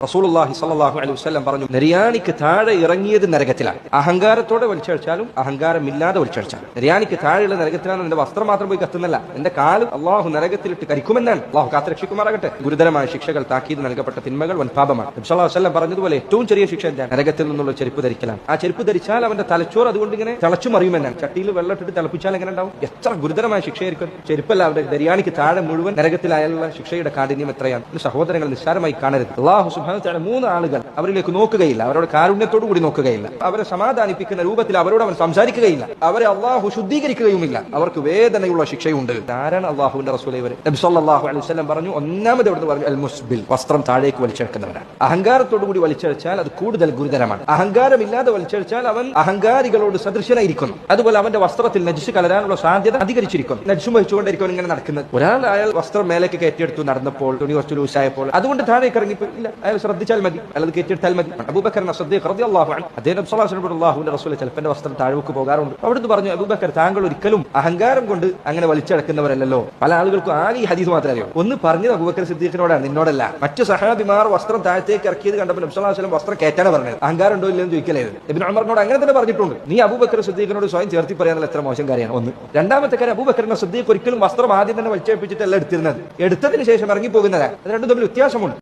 റസൂലുള്ളാഹി സ്വല്ലല്ലാഹു അലൈഹി വസല്ലം പറഞ്ഞു, നെരിയാണിക്ക് താഴെ ഇറങ്ങിയത് നരകത്തിലാണ്. അഹങ്കാരത്തോടെ വലിച്ചഴിച്ചാലും അഹങ്കാരമില്ലാതെ വലിച്ചഴിച്ചാലും നെരിയാണിക്ക് താഴെയുള്ള നരകത്തിലാണ്. എന്റെ വസ്ത്രം മാത്രം പോയി കത്തുന്നല്ല, എന്റെ കാല് അള്ളാഹു നരകത്തിലിട്ട് കരിക്കുമെന്നാണ്. അള്ളാഹു കാത്തുരക്ഷിക്കുമാറാകട്ടെ. ഗുരുതരമായ ശിക്ഷകൾ, താക്കീത് നൽകപ്പെട്ട തിന്മകൾ വൻപാപമാണ്. നബി സല്ലല്ലാഹു അലൈഹി വസല്ലം പറഞ്ഞതുപോലെ ഏറ്റവും ചെറിയ ശിക്ഷ എന്താണ്? നരകത്തിൽ നിന്നുള്ള ചെരുപ്പ് ധരിക്കലാണ്. ആ ചെരുപ്പ് ധരിച്ചാൽ അവന്റെ തലച്ചോറ് അതുകൊണ്ട് ഇങ്ങനെ തിളച്ചു മറിയുമെന്നാണ്. ചട്ടിയിൽ വെള്ളമിട്ടിട്ട് തിളപ്പിച്ചാൽ എങ്ങനെ ഉണ്ടാവും? എത്ര ഗുരുതരമായ ശിക്ഷയായിരിക്കും. ചെരുപ്പല്ല, അവരുടെ നെരിയാണിക്ക് താഴെ മുഴുവൻ നരകത്തിലായാലുള്ള ശിക്ഷയുടെ കാഠിന്യം എത്രയാണ്. സഹോദരങ്ങൾ നിസ്സാരമായി കാണരുത്. അള്ളാഹു സുബ്ഹാനഹു വ തആല 3 ആളുകൾ അവരിലേക്ക് നോക്കുകയില്ല, അവരോട് കാരുണ്യത്തോടു കൂടി നോക്കുകയില്ല, അവരെ സമാധാനിപ്പിക്കുന്ന രൂപത്തിൽ അവരോട് അവൻ സംസാരിക്കുകയില്ല, അവരെ അള്ളാഹു ശുദ്ധീകരിക്കുകയുമില്ല, അവർക്ക് വേദനയുള്ള ശിക്ഷയുണ്ട്. ആരാണ് അള്ളാഹുവിന്റെ റസൂൽ? ഇവർ. നബി സല്ലല്ലാഹു അലൈഹി വസല്ലം പറഞ്ഞു, ഒന്നാമത് എവിടെ പറഞ്ഞു? അൽ മുസ്ബിൽ, വസ്ത്രം താഴേക്ക് വലിച്ചെടുക്കുന്നവരാണ്. അഹങ്കാരത്തോടു കൂടി വലിച്ചഴിച്ചാൽ അത് കൂടുതൽ ഗുരുതരമാണ്. അഹങ്കാരമില്ലാതെ വലിച്ചഴിച്ചാൽ അവൻ അഹങ്കാരികളോട് സദൃശനായിരിക്കുന്നു. അതുപോലെ അവന്റെ വസ്ത്രത്തിൽ നജ്സ് കലരാനുള്ള സാധ്യത അധികരിച്ചിരിക്കുന്നു. നജ്സും വഹിച്ചുകൊണ്ടിരിക്കും ഇങ്ങനെ നടക്കുന്നത്. ഒരാൾ അയാൾ വസ്ത്രം മേലേക്ക് കയറ്റിയെടുത്തു നടന്നപ്പോൾ, തുണി കുറച്ച് ലൂസായപ്പോൾ അതുകൊണ്ട് താഴേക്ക് ഇറങ്ങിപ്പോയില്ല, അയാൾ ശ്രദ്ധിച്ചാൽ മതി, അല്ലാതെ കയറ്റിയെടുത്താൽ മതി. അബൂബക്കർ സദ്ദീഖ് റളിയല്ലാഹു അൻഹു അദ്ദേഹം നബി സല്ലല്ലാഹു അലൈഹി വസല്ലം അല്ലാഹുവിന്റെ റസൂൽ ചിലപ്പന്റെ വസ്ത്രം താഴേക്ക് പോകാറുണ്ട്. അവിടുന്ന് പറഞ്ഞു, അബൂബക്കർ താങ്കൾ ഒരിക്കലും അഹങ്കാരം കൊണ്ട് അങ്ങനെ വലിച്ചടക്കുന്നവരല്ലോ. പല ആളുകൾക്കും ആകെ ഈ ഹദീസ് മാത്രമേ അറിയൂ. ഒന്ന് പറഞ്ഞത് അബൂബക്കർ സിദ്ദീഖിനോടാണ്, നിന്നോടല്ല. മറ്റു സഹാബിമാർ വസ്ത്രം താഴത്തേക്ക് ഇറക്കിയത് കണ്ടപ്പോൾ നബി സല്ലല്ലാഹു അലൈഹി വസല്ലം വസ്ത്രം കയറ്റാനാണ് പറഞ്ഞത്, അഹങ്കാരം ഉണ്ടോ ഇല്ലെന്ന് ചോദിക്കలేదు. ഇബ്നു ഉമറിനോട് അങ്ങനെ തന്നെ പറഞ്ഞിട്ടുണ്ട്. നീ അബൂബക്കർ സിദ്ദീഖിനോട് സ്വയം ചേർത്തി പറയാനുള്ള എത്ര മോശം കാര്യമാണ്. ഒന്ന്. രണ്ടാമത്തെ കാര്യം, അബൂബക്കർ സിദ്ദീഖ് ഒരിക്കലും വസ്ത്രം ആദ്യം തന്നെ വലിച്ചേൽപ്പിച്ചിട്ടല്ല എടുത്തിരുന്നത്, എടുത്തതിന് ശേഷം ഇറങ്ങി പോകുന്നതാണ്. അത് രണ്ടും തമ്മിൽ വ്യത്യാസമുണ്ട്.